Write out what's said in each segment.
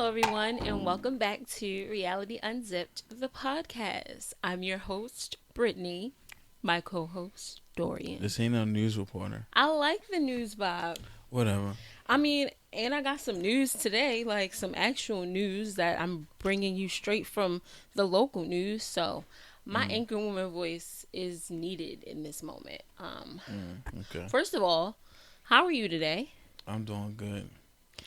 everyone, and welcome back to Reality Unzipped, the podcast. I'm your host, Brittany, my co host, Dorian. This ain't no news reporter. I like the news, Bob. Whatever. And I got some news today, like some actual news that I'm bringing you straight from the local news. So, my anchor woman voice is needed in this moment. Okay. First of all, how are you today? I'm doing good.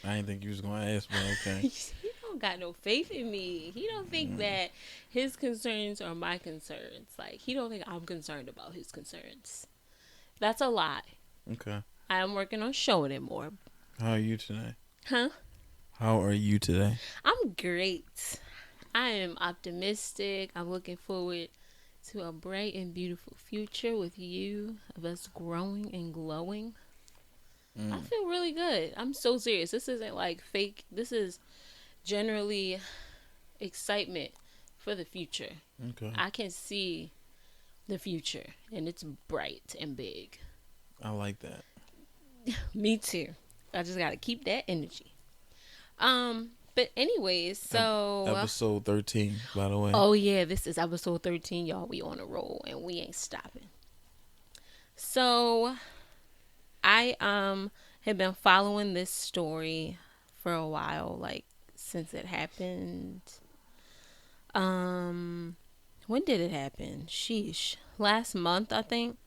I didn't think you was gonna ask, but okay. He don't got no faith in me. He don't think that his concerns are my concerns. Like, he don't think I'm concerned about his concerns. That's a lie. Okay. I am working on showing it more. How are you today? Huh? How are you today? I'm great. I am optimistic. I'm looking forward to a bright and beautiful future with you, of us growing and glowing. I feel really good. I'm so serious. This isn't like fake. This is generally excitement for the future. Okay. I can see the future, and it's bright and big. I like that. Me too. I just gotta keep that energy. But anyways, so Episode 13, by the way. oh yeah, this is episode 13, y'all. We on a roll, and we ain't stopping. So I have been following this story for a while, like since it happened. When did it happen? Sheesh. Last month, I think.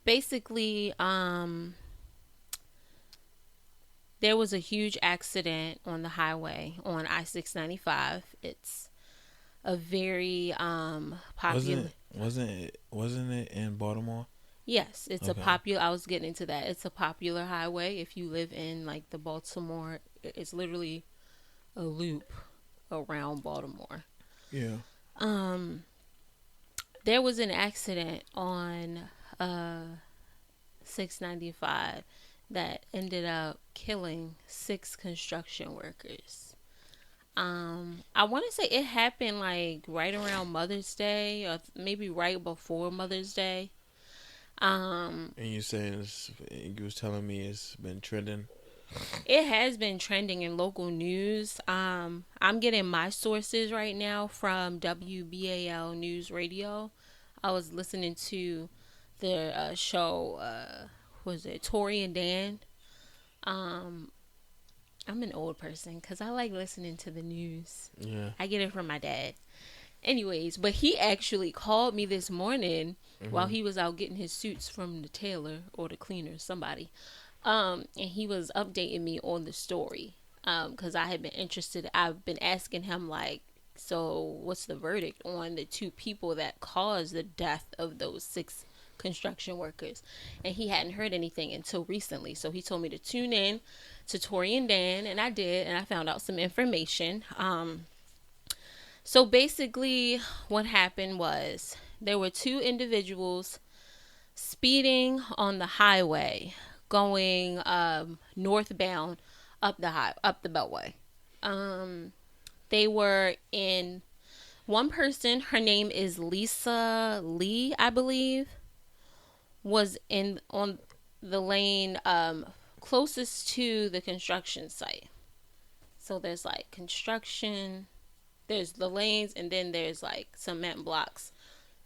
Basically, there was a huge accident on the highway on I-695. It's a very popular. Wasn't it in Baltimore? Yes, it's a Okay. popular. I was getting into that. It's a popular highway. If you live in like the Baltimore, it's literally a loop around Baltimore. Yeah. There was an accident on 695 that ended up killing 6 construction workers. I want to say it happened like right around Mother's Day, or maybe right before Mother's Day. And you saying you was telling me it's been trending. It has been trending in local news. I'm getting my sources right now from WBAL News Radio. I was listening to the show, was it Tori and Dan? I'm an old person because I like listening to the news. Yeah. I get it from my dad. Anyways, but he actually called me this morning while he was out getting his suits from the tailor or the cleaner, somebody. And he was updating me on the story. Because I had been interested. I've been asking him, like, so what's the verdict on the 2 people that caused the death of those 6 construction workers? And he hadn't heard anything until recently. So he told me to tune in to Tori and Dan, and I did, and I found out some information. So basically what happened was there were 2 individuals speeding on the highway going northbound up the beltway. They were in, one person, her name is Lisa Lee, I believe, was in on the lane closest to the construction site. So there's like construction, there's the lanes, and then there's like cement blocks,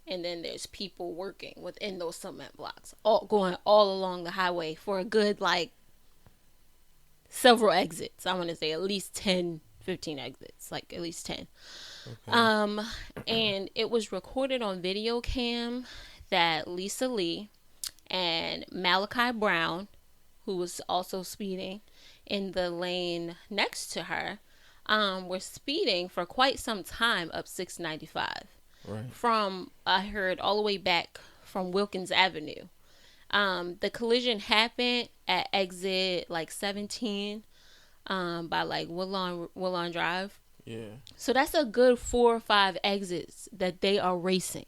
and then there's people working within those cement blocks, all going all along the highway for a good like several exits. I want to say at least 10, 15 exits, like at least 10. Okay. And it was recorded on video cam that Lisa Lee and Malachi Brown, who was also speeding in the lane next to her, were speeding for quite some time up 695. Right. From, I heard, all the way back from Wilkins Avenue. The collision happened at exit like 17 by like Woodlawn Drive. Yeah. So that's a good 4 or 5 exits that they are racing.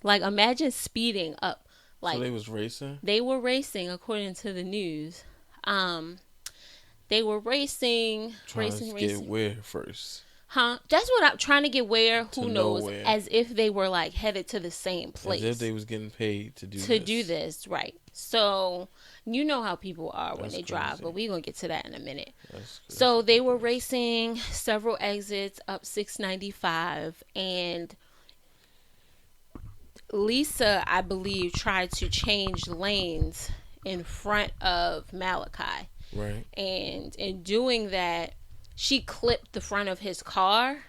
Like, imagine speeding up. Like, So they was racing? they were racing according to the news. They were racing. Trying to get where first? Huh? That's what I'm trying to get where, To who knows, nowhere. as if they were like headed to the same place. As if they was getting paid to do to this. do this, right? So you know how people are when That's they drive, crazy. but we're gonna get to that in a minute. That's So they were ridiculous. racing several exits up 695, and Lisa, I believe, tried to change lanes in front of Malachi. Right. And in doing that, she clipped the front of his car,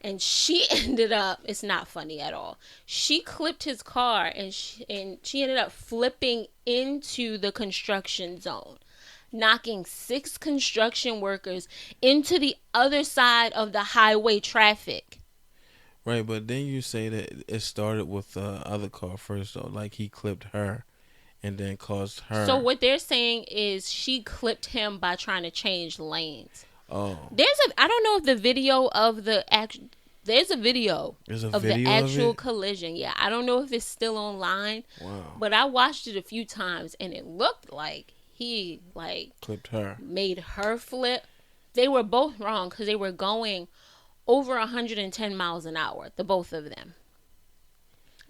and she ended up, it's not funny at all, she clipped his car, and she ended up flipping into the construction zone, knocking 6 construction workers into the other side of the highway traffic. Right, but then you say that it started with the other car first, though. Like he clipped her and then caused So her. what they're saying is she clipped him by trying to change lanes. Oh. I don't know if the video of there's a video There's a of the video of actual it? collision. Yeah, I don't know if it's still online, Wow. but I watched it a few times and it looked like he Clipped her. made her flip. They were both wrong because they were going over 110 miles an hour, the both of them.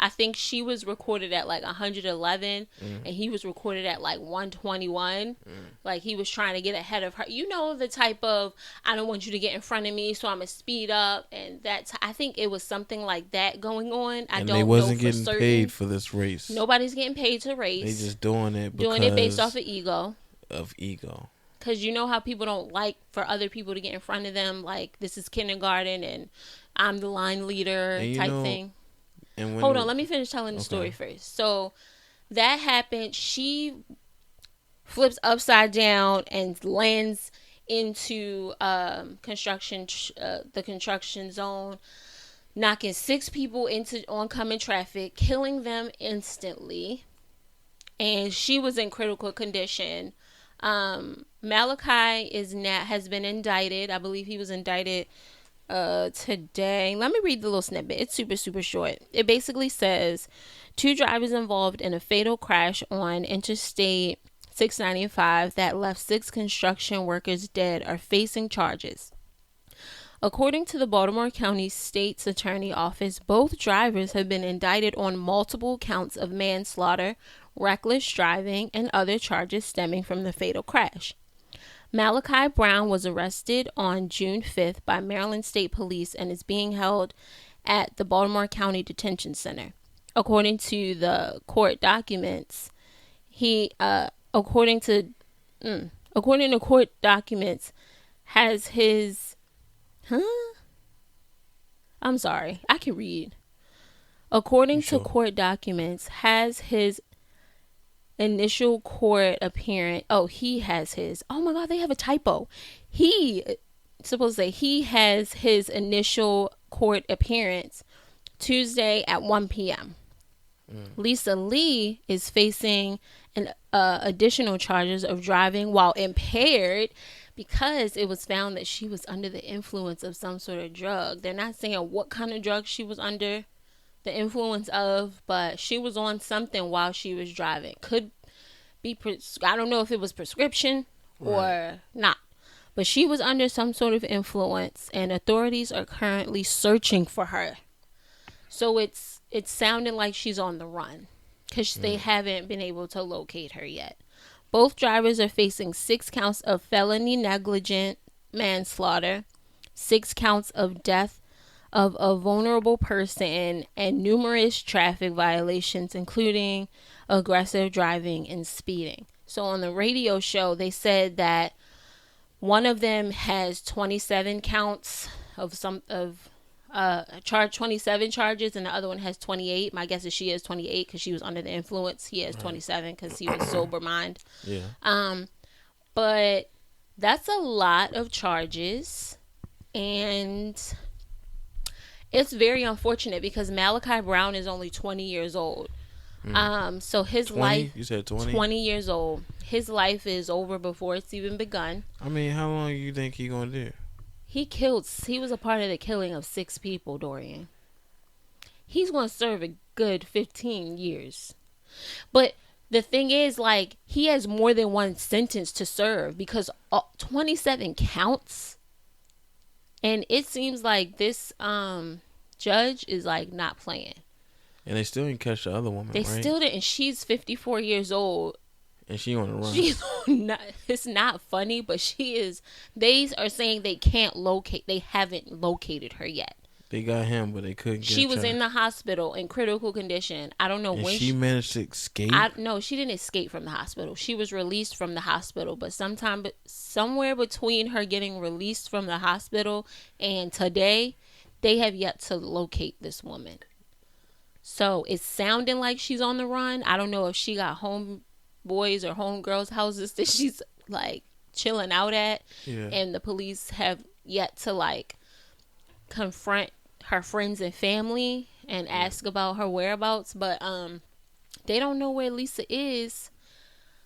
I think she was recorded at like 111 and he was recorded at like 121. Like he was trying to get ahead of her. You know, the type of, I don't want you to get in front of me, so I'm going to speed up. And I think it was something like that going on. I And don't they know wasn't for getting certain. paid for this race. Nobody's getting paid to race. They just doing it based off of ego. of ego. Because you know how people don't like for other people to get in front of them. Like, this is kindergarten and I'm the line leader type thing. And when Hold on, let me finish telling the story first. So that happened. She flips upside down and lands into the construction zone, knocking 6 people into oncoming traffic, killing them instantly. And she was in critical condition. Malachi has been indicted. I believe he was indicted today. Let me read the little snippet. It's super, super short. It basically says 2 drivers involved in a fatal crash on Interstate 695 that left 6 construction workers dead are facing charges. According to the Baltimore County State's Attorney Office, both drivers have been indicted on multiple counts of manslaughter, reckless driving, and other charges stemming from the fatal crash. Malachi Brown was arrested on June 5th by Maryland State Police and is being held at the Baltimore County Detention Center. According to the court documents, according to court documents, has his, I'm sorry, I can read. According to court documents, has his initial court appearance. He has his. Oh my God, they have a typo. He has his initial court appearance Tuesday at 1 p.m. Lisa Lee is facing an additional charges of driving while impaired because it was found that she was under the influence of some sort of drug. They're not saying what kind of drug she was under the influence of, but she was on something while she was driving. Could be I don't know if it was prescription or not, but she was under some sort of influence, and authorities are currently searching for her. So it's sounding like she's on the run because they haven't been able to locate her yet. Both drivers are facing 6 counts of felony negligent manslaughter, 6 counts of death of a vulnerable person, and numerous traffic violations, including aggressive driving and speeding. So on the radio show, they said that one of them has 27 counts of 27 charges, and the other one has 28. My guess is she has 28 because she was under the influence. He has 27 because he was sober mind. Yeah. But that's a lot of charges, and it's very unfortunate because Malachi Brown is only 20 years old. So his 20? life, You said 20? 20 years old. His life is over before it's even begun. I mean, how long you think he gonna do? He was a part of the killing of 6 people, Dorian. He's going to serve a good 15 years. But the thing is, like, he has more than one sentence to serve because 27 counts. And it seems like this judge is like not playing. And they still didn't catch the other woman, They right? still didn't. She's 54 years old. And she on the run. She's not. It's not funny, but she is. They are saying they can't locate. They haven't located her yet. They got him, but they couldn't get She was Chad. in the hospital in critical condition. I don't know And when she managed to escape. No, she didn't escape from the hospital. She was released from the hospital, but somewhere between her getting released from the hospital and today, they have yet to locate this woman. So it's sounding like she's on the run. I don't know if she got homeboys or homegirls' houses that she's like chilling out at, Yeah. and the police have yet to like confront her friends and family and ask about her whereabouts. But they don't know where Lisa is.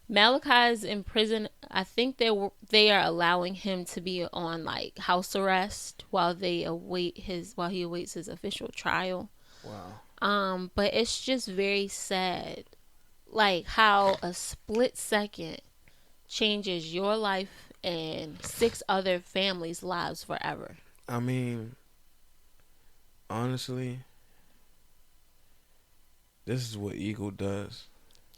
Malachi's in prison. I think they are allowing him to be on like house arrest while he awaits his official trial. Wow. But it's just very sad, like how a split second changes your life and 6 other families' lives forever. I mean, honestly, this is what ego does.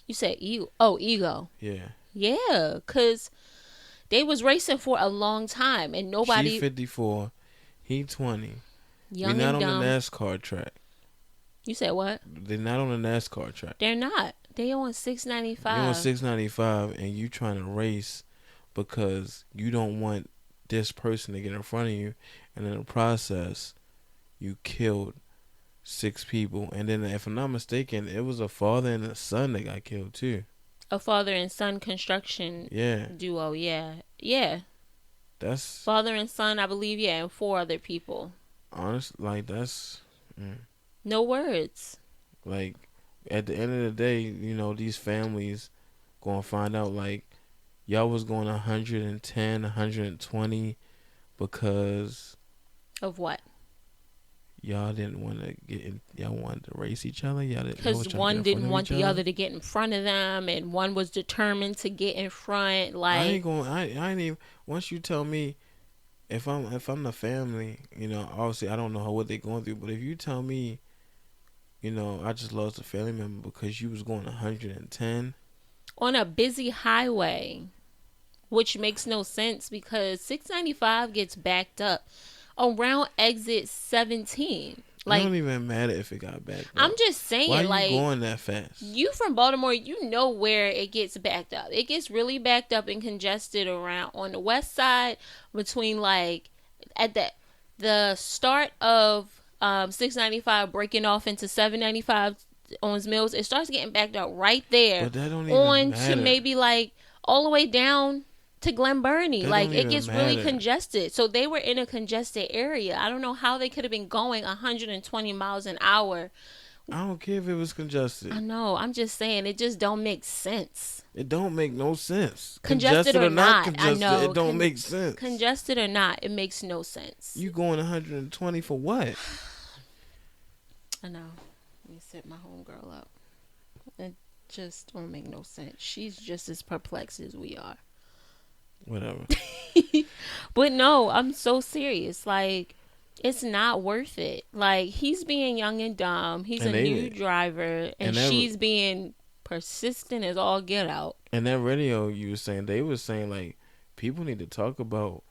You said ego. Oh, ego. Yeah. Yeah, because they was racing for a long time and nobody. She 54, he 20. Young We're not and on dumb. the NASCAR track. You said what? They're not on the NASCAR track. They're not. They on 695. You're on 695 and you trying to race because you don't want this person to get in front of you, and in the process, you killed 6 people. And then, if I'm not mistaken, it was a father and a son that got killed too. A father and son construction duo. Yeah. That's Father and son, I believe. Yeah, and 4 other people. honest. Like that's. No words. Like, at the end of the day, these families gonna find out, like, y'all was going 110, 120 because Of what? y'all didn't want to y'all wanted to race each other. Y'all didn't. Because one didn't want the other to get in front of them, and one was determined to get in front. Like, I ain't going. I ain't even. Once you tell me, if I'm the family, obviously I don't know what they're going through, but if you tell me, I just lost a family member because you was going 110 on a busy highway, which makes no sense because 695 gets backed up around exit 17. Like, it don't even matter if it got backed up. I'm just saying, why like, you going that fast? You from Baltimore, you know where it gets backed up. It gets really backed up and congested around on the west side between like at the start of 695 breaking off into 795 Owens Mills. It starts getting backed up right there. But that don't even on matter. To maybe like all the way down to Glen Burnie. That like, don't it gets even really matter. congested. So they were in a congested area. I don't know how they could have been going 120 miles an hour. I don't care if it was congested. I know. I'm just saying it just don't make sense. It don't make no sense. Congested or not, congested, I know. it don't make sense. Congested or not, it makes no sense. You going 120 for what? I know. Let me set my homegirl up. It just don't make no sense. She's just as perplexed as we are. Whatever. But no, I'm so serious. Like, it's not worth it. Like, he's being young and dumb. He's a new driver, and she's being persistent as all get out. And that radio you were saying, they were saying like people need to talk about,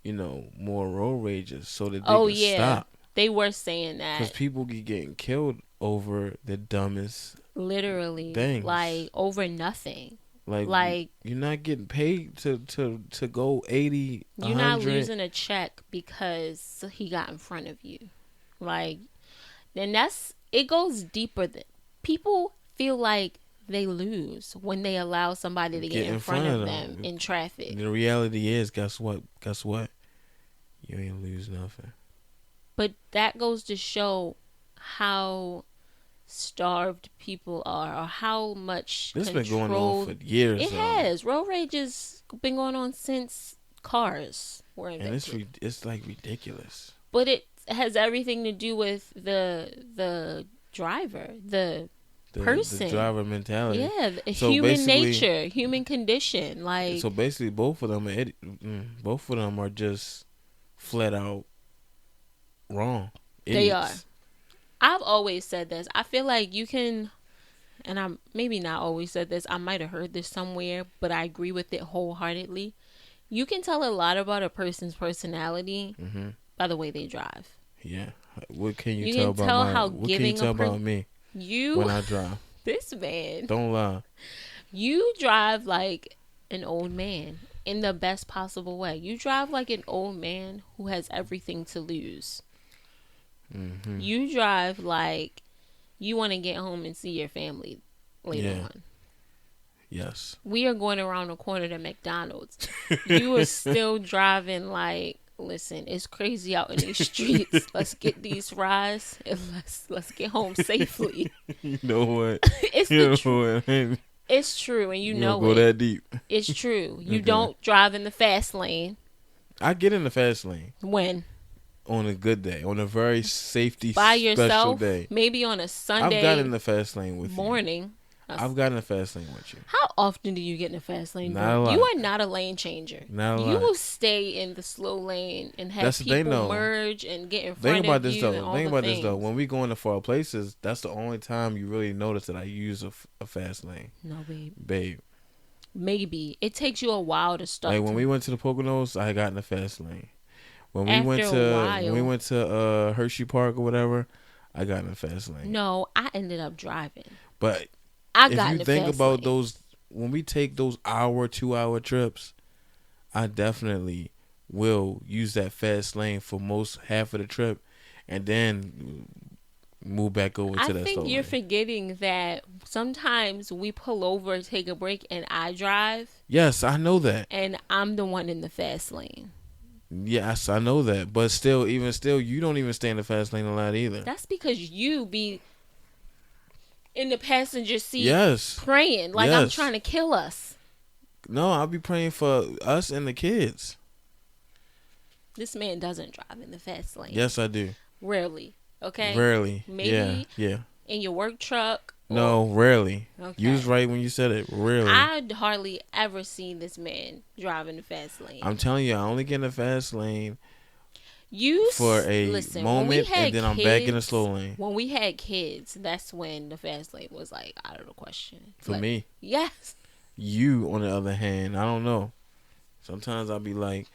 more road rages so that they can stop. They were saying that because people be getting killed over the dumbest, literally things. Like over nothing. Like you're not getting paid to go 80. You're 100. not losing a check because he got in front of you. Like, then it goes deeper than people feel like they lose when they allow somebody to get in front of them in traffic. The reality is, guess what? You ain't lose nothing. But that goes to show how starved people are, or how much this control. Been going on for years. It has. Road rage has been going on since cars were invented. And it's like ridiculous. But it has everything to do with the driver, the person, the driver mentality. Yeah, so human nature, human condition. Like, so basically, both of them are just flat out wrong. They are. Idiots. I've always said this. I feel like you can, and I'm maybe not always said this. I might have heard this somewhere, but I agree with it wholeheartedly. You can tell a lot about a person's personality Hmm. by the way they drive. Yeah. What can you You tell can about tell my? how What can you giving tell about me when you I drive? this man, Don't lie. you drive like an old man in the best possible way. You drive like an old man who has everything to lose. Hmm. You drive like you want to get home and see your family later Yeah. on. Yes. We are going around the corner to McDonald's. You are still driving like, listen, it's crazy out in these streets. Let's get these fries and let's get home safely. You know what? It's You the know truth. what? You It's true, and you don't know go it. that deep. It's true. You Okay. don't drive in the fast lane. I get in the fast lane When? on a good day, on a very safety By special yourself? day. Maybe on a Sunday I've gotten in the fast lane with morning. you. I've gotten in the fast lane with you. How often do you get in the fast lane? Not a Bro? lot. You are not a lane changer. Not a You lot. will stay in the slow lane and have That's the thing, people though. merge and get in front Think about of this you though. and all Think the about things. this though. When we go into far places, that's the only time you really notice that I use a fast lane. No, babe. Babe, Maybe. It takes you a while to start. like when we went to the Poconos, I got in the fast lane. When we After went a to while. when we went to Hershey Park or whatever, I got in the fast lane. No, I ended up driving. But I if got in you the think fast about lane. those, when we take those 2 hour trips, I definitely will use that fast lane for most half of the trip, and then move back over I to that think slow you're lane. forgetting that sometimes we pull over, take a break, and I drive, Yes, I know that. and I'm the one in the fast lane. Yes, I know that. But still, even still, you don't even stay in the fast lane a lot either. That's because you be in the passenger seat Yes. praying like I'm Yes. trying to kill us. No, I'll be praying for us and the kids. This man doesn't drive in the fast lane. Yes, I do. Rarely. Okay? Rarely. Maybe Yeah. in your work truck. No, rarely. Okay. You was right when you said it. Rarely. I'd hardly ever seen this man drive in the fast lane. I'm telling you, I only get in the fast lane You for a listen, when we moment, had and then I'm back in the kids- slow lane. When we had kids, that's when the fast lane was like out of the question. For But- me. Yes. You, on the other hand, I don't know. Sometimes I'll be like,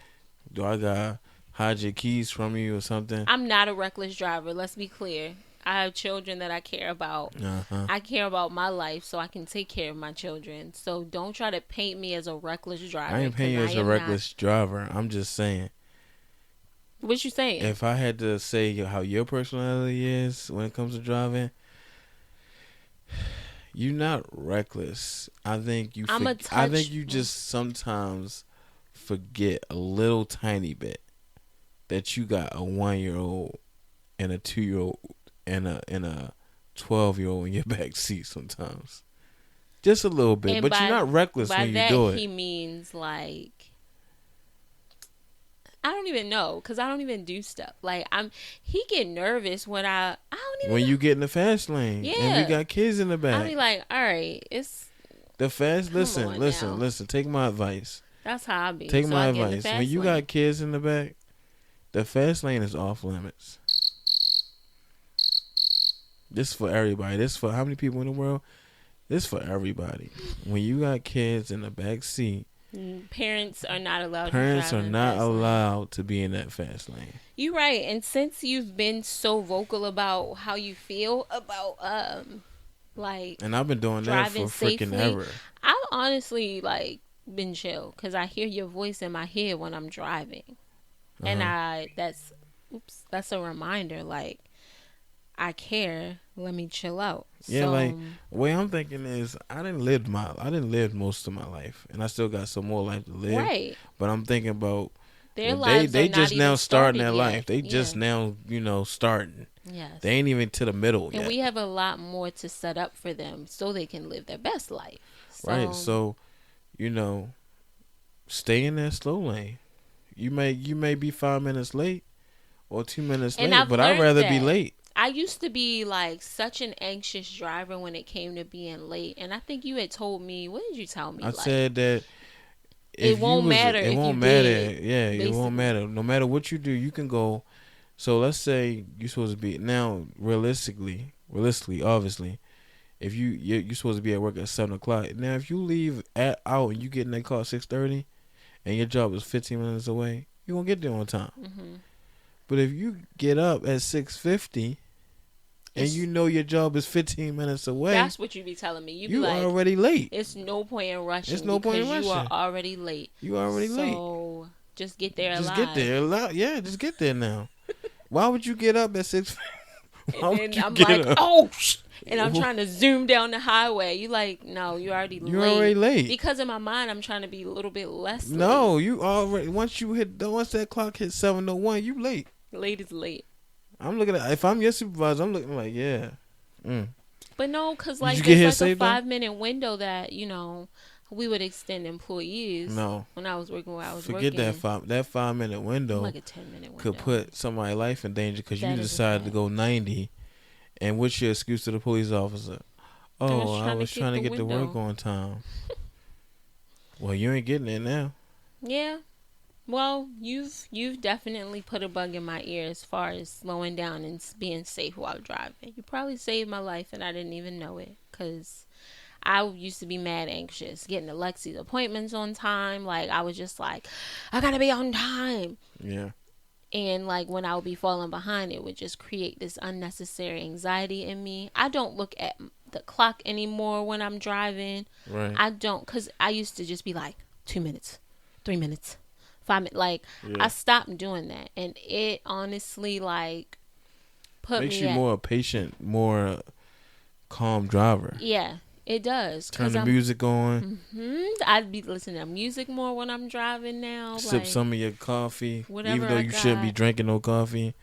do I got hide your keys from you or something? I'm not a reckless driver. Let's be clear. I have children that I care about. Uh-huh. I care about my life so I can take care of my children. So don't try to paint me as a reckless driver. I ain't painting you 'cause as I a am reckless driver. I'm just saying. not. What you saying? If I had to say how your personality is when it comes to driving, you're not reckless. I think you. I'm a I think touch- you just sometimes forget a little tiny bit that you got a 1-year-old and a 2-year-old and a 12-year-old in your back seat sometimes. Just a little bit, And but you're not reckless by when you that, do it. he means like I don't even know because I don't even do stuff. Like he get nervous when I don't even. When you get in the fast lane, and Yeah. we got kids in the back. I be like, all right, it's The fast. Come on now. Listen. Take my advice. that's how I be. Take So my I get in the advice. fast When you lane. got kids in the back, the fast lane is off limits. This for everybody. This for how many people in the world? This for everybody. When you got kids in the back seat, Parents are not allowed. parents to are drive in the not fast lane. allowed to be in that fast lane. You're right, and since you've been so vocal about how you feel about like And I've been doing that for driving freaking safely, ever. I've honestly like been chill because I hear your voice in my head when I'm driving, and that's a reminder like I care. Let me chill out. Yeah, So, like the way I'm thinking is I didn't live most of my life, and I still got some more life to live. right, But I'm thinking about their they lives they are just not now even starting started their yet. life. They just now starting. Yes. They ain't even to the middle And yet. we have a lot more to set up for them so they can live their best life. Right. So, stay in that slow lane. You may be 5 minutes late or 2 minutes And late, I've but I'd learned rather be that. late. I used to be like such an anxious driver when it came to being late. And I think you had told me, what did you tell me? I Like, said that It if you won't was, matter it if you won't matter. did, Yeah, it won't basically. matter. No matter what you do, you can go. So let's say you're supposed to be now. Realistically, obviously, if you're supposed to be at work at 7 o'clock. Now, if you leave out and you get in that car at 6:30, and your job is 15 minutes away, you won't get there on time. Hmm. But if you get up at 6:50 and you It's know your job is 15 minutes away, That's what you be telling me. You be you like, already late. it's no point in There's rushing no point because in you are rushing. already late. You already late. So just get there Just get alive. there. Yeah, just get there now. Why would you get up at 6? And Why would then you I'm get like, up? oh, and I'm trying to zoom down the highway. You like, no, you're already You're already late. late. Because in my mind, I'm trying to be a little bit less late. No, you already once that clock hits 7:01, you late. Late is late. I'm looking at if I'm your supervisor, I'm looking like yeah. Mm. But no, because Did you like get there's here like a safe though? 5 minute window that, we would extend employees No. when I was working where I was Forget working. that 5 minute window Like a 10 minute could window. put somebody's life in danger because you That is a decided to fact. go 90. And what's your excuse to the police officer? I Oh, was I trying to was get trying to the get to work window. on time. Well, you ain't getting it now. Yeah. Well, you've definitely put a bug in my ear as far as slowing down and being safe while driving. You probably saved my life and I didn't even know it because I used to be mad anxious getting to Lexi's appointments on time. Like I was just like, I gotta be on time. Yeah. And like when I would be falling behind, it would just create this unnecessary anxiety in me. I don't look at the clock anymore when I'm driving. Right. I don't, because I used to just be like 2 minutes, 3 minutes, 5 minutes. Like I Yeah. stopped doing that. And it honestly like put Makes me you at, more patient, more calm driver. yeah, it does. Turn Because the music on. I'd be listening to music more when I'm driving now. Sip Like some of your coffee, whatever even though I you shouldn't be got. drinking no coffee.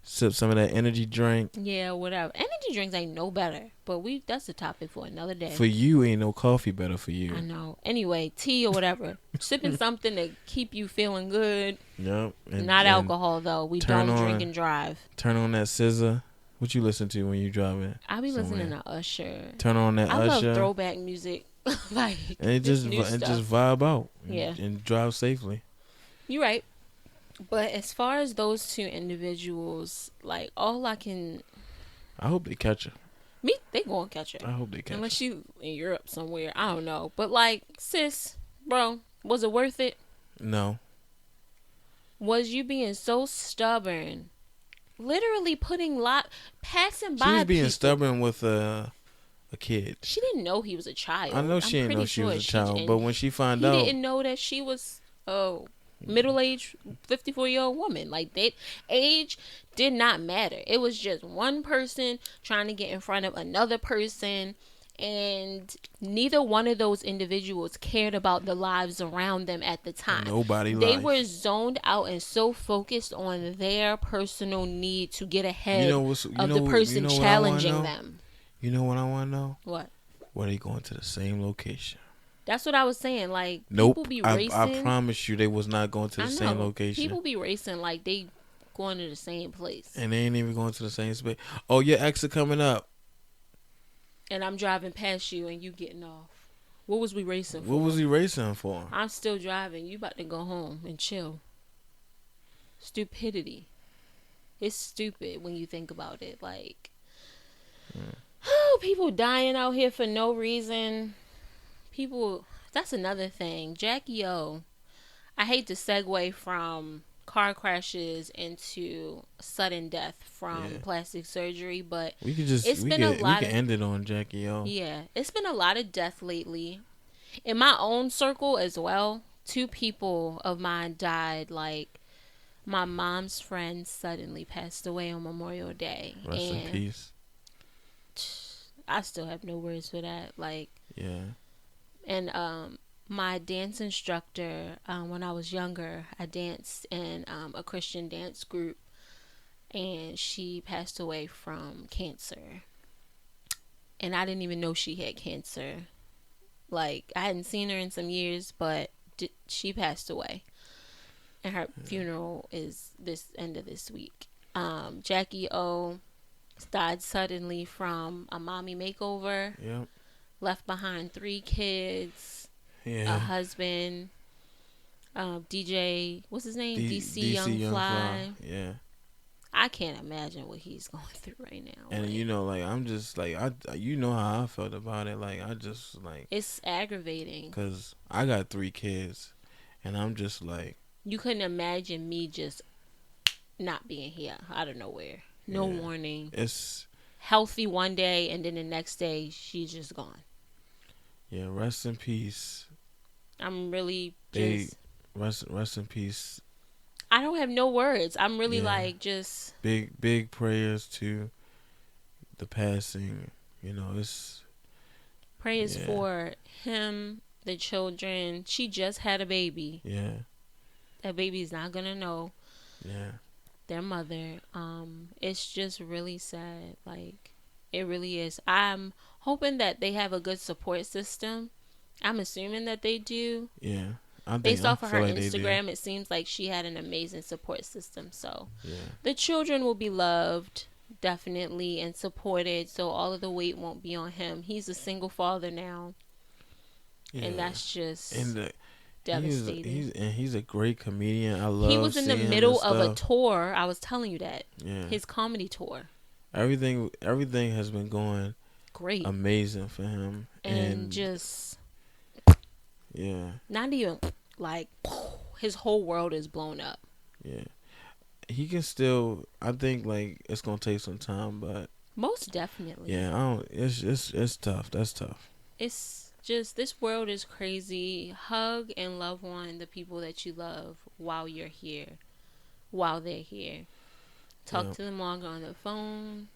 Sip some of that energy drink. Yeah, whatever. Energy drinks ain't no better. But that's a topic for another day. For you, ain't no coffee better for I you. know. Anyway, tea or whatever. Sipping something to keep you feeling good. Yep. Not alcohol though. We turn don't drink on- and drive. Turn on that scissor. What you listen to when you driving? I be listening somewhere? to Usher. Turn on that I love Usher. throwback music. Like And it this just new and stuff. just vibe out. Yeah. And drive safely. You're right. But as far as those two individuals, like all I can, I hope they catch her. they gonna catch her. I hope they catch her. Unless she in Europe somewhere. I don't know. But like, sis, bro, was it worth it? No. Was you being so stubborn? Literally passing by She was being people. stubborn with a kid. She didn't know he was a child. I know she didn't I'm know pretty she was a sure child, and but when she found he out, didn't know that she was a middle-aged 54-year-old woman. Like that age did not matter. It was just one person trying to get in front of another person, and neither one of those individuals cared about the lives around them at the time. nobody They lied. were zoned out and so focused on their personal need to get ahead of the person challenging them. You know what I want to know? What? Were they going to the same location? That's what I was saying. Like, Nope. people be I racing. promise you, they was not going to the I same know. location. People be racing like they going to the same place. And they ain't even going to the same space. Oh, your exit coming up. And I'm driving past you and you getting off. What was we racing for? What was he racing for? I'm still driving. You about to go home and chill. Stupidity. It's stupid when you think about it. Like, people dying out here for no reason. People, that's another thing. Jackie O, I hate to segue from car crashes into sudden death from plastic surgery, but We could just it's we been could, a lot we could of, end it on Jackie O. yeah, it's been a lot of death lately. In my own circle as well, 2 people of mine died. Like, my mom's friend suddenly passed away on Memorial Day. Rest in and peace. I still have no words for that. Like, Yeah. and my dance instructor, when I was younger, I danced in a Christian dance group, and she passed away from cancer. And I didn't even know she had cancer. Like, I hadn't seen her in some years, but she passed away. And her funeral is this end of this week. Jackie O died suddenly from a mommy makeover. Yep. Left behind 3 kids, a Yeah. husband, DJ, what's his name? DC DC Young Young Fly. Fly. Yeah. I can't imagine what he's going through right now. And like, you know, like I'm just like you know how I felt about it. Like I just like it's aggravating. because I got 3 kids, and I'm just like You couldn't imagine me just not being here out of nowhere. No yeah, warning. it's Healthy one day, and then the next day she's just gone. yeah. Rest in peace. I'm really They just. rest in peace. I don't have no words. I'm really Yeah. like just. Big prayers to the passing. You know, it's Prayers yeah, for him, the children. She just had a baby. yeah, That baby's not gonna know yeah, their mother. It's just really sad. Like, it really is. I'm hoping that they have a good support system. I'm assuming that they do. yeah. Based I off of her feel like they do. Instagram, it seems like she had an amazing support system. So Yeah, the children will be loved, definitely, and supported. So all of the weight won't be on him. He's a single father now, yeah. and that's just And the, devastating. he's a great comedian. I He love was in the seeing him and middle of a stuff. tour. I was telling you that. Yeah, His comedy tour. everything has been going Great. amazing for him, And just yeah, not even like his whole world is blown up. yeah. He can still. I think like it's gonna take some time, but Most definitely. yeah, I don't. It's tough. That's tough. It's just, this world is crazy. Hug and love on the people that you love while you're here, while they're here. Talk Yep. to them longer on the phone.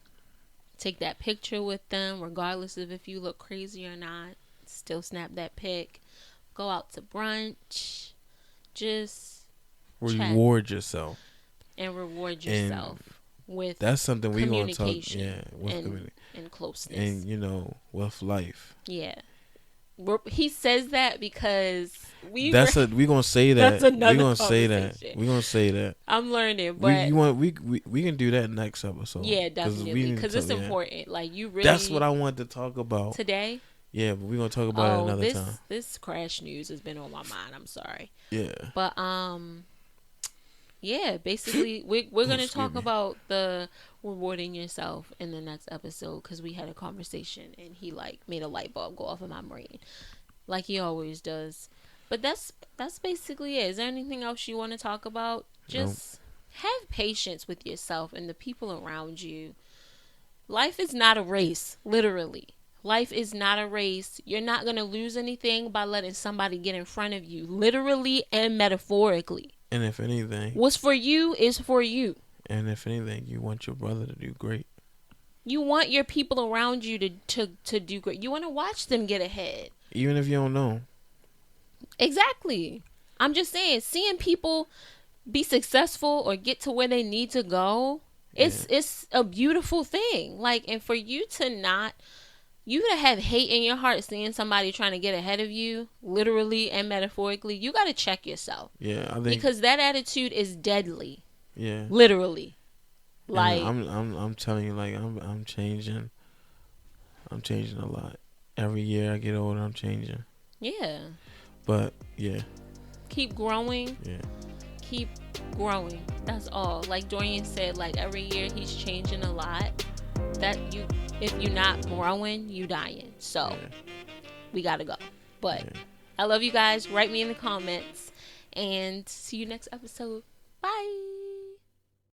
Take that picture with them, regardless of if you look crazy or not. Still snap that pic. Go out to brunch. Just chat Reward yourself. and reward And yourself with that's something we gonna talk. communication Yeah, with and, community and closeness. and you know with life. Yeah. He says that because we gonna say that. That's another We gonna say that. conversation. We gonna say that. I'm learning, but We can do that next episode. yeah, definitely, because it's yeah. important. Like, you really. That's what I wanted to talk about Today. Yeah, but we're gonna talk about it another time. This crash news has been on my mind. I'm sorry, Yeah. but yeah, basically we're gonna talk about the rewarding yourself in the next episode, because we had a conversation and he like made a light bulb go off in my brain, like he always does. But that's basically it. Is there anything else you want to talk about? Just have patience with yourself and the people around you. Life is not a race, literally. Life is not a race. You're not going to lose anything by letting somebody get in front of you, literally and metaphorically. And if anything, what's for you is for you. And if anything, you want your brother to do great. You want your people around you to do great. You want to watch them get ahead. Even if you don't know. Exactly. I'm just saying, seeing people be successful or get to where they need to go, it's a beautiful thing. Like, and for you to not, you to have hate in your heart seeing somebody trying to get ahead of you, literally and metaphorically, you got to check yourself. Yeah, I think, because that attitude is deadly. Yeah. Literally. Like, I'm telling you, like I'm changing. I'm changing a lot. Every year I get older, I'm changing. Yeah. But yeah. Keep growing. Yeah. Keep growing. That's all. Like Dorian said, like every year he's changing a lot. If you're not growing, you dying. So we gotta go. But I love you guys. Write me in the comments and see you next episode. Bye.